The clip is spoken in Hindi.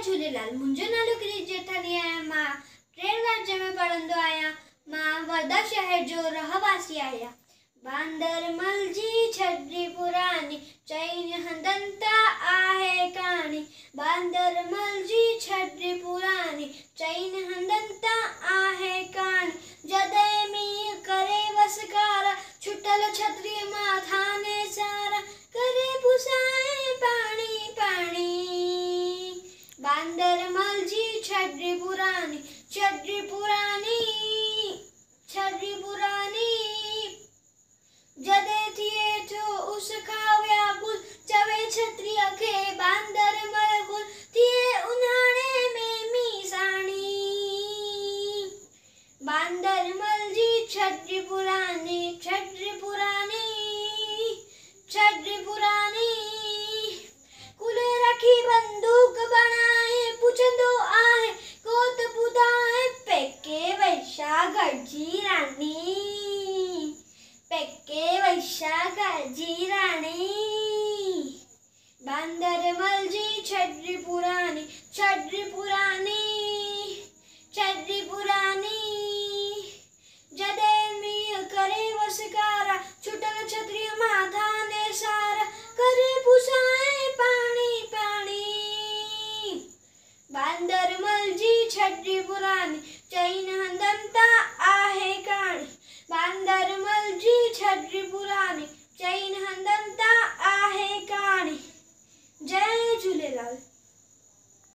झूलेलाल। मुंहिंजो नालो क्रिश जेठानी आहे। मां ट्रेन राज्य में पढ़ंदो आहियां। मां वर्धा शहर जो रहवासी आहियां। बांदर मल जी छड़ी पुरानी चईन हंधनि ता आहे कहानी। बांदर मल जी छड़ी पुरानी चईन हंधनि ता आहे कहानी। जॾहिं मींहुं करे वसकारा छुटल छतरी माथा ने सारा करे पुसाए पानी पानी। बांदर मल जी छड़ी पुरानी छड़ी पुरानी छड़ी पुरानी। जॾहिं थिए थो उस खां व्याकुल चवे छतरीअ खे बांदर मल गुल थिए उन्हाणे में मीसाणी। बांदर मल जी छड़ी पुरानी छड़ी पुरानी छड़ी पुरानी। कुले रखी बंदूक बनाए पुछंदो आहे कोत ॿुधाए पेके वैशा गॾिजी रानी। पेके वैशा गॾिजी रानी। बांदर मल जी छड़ी पुरानी छड़ी पुरानी छड़ी पुरानी। जॾहिं मींहुं करे वसकारा छुटल छतरी माथा ने सारा करे पुसाए पानी पानी। बांदर मल जी छड़ी पुरानी चईन हंधनि ता आहे कहानी। बांदर मल जी छड़ी पुरानी चईन हंधनि ता आहे कहानी। जय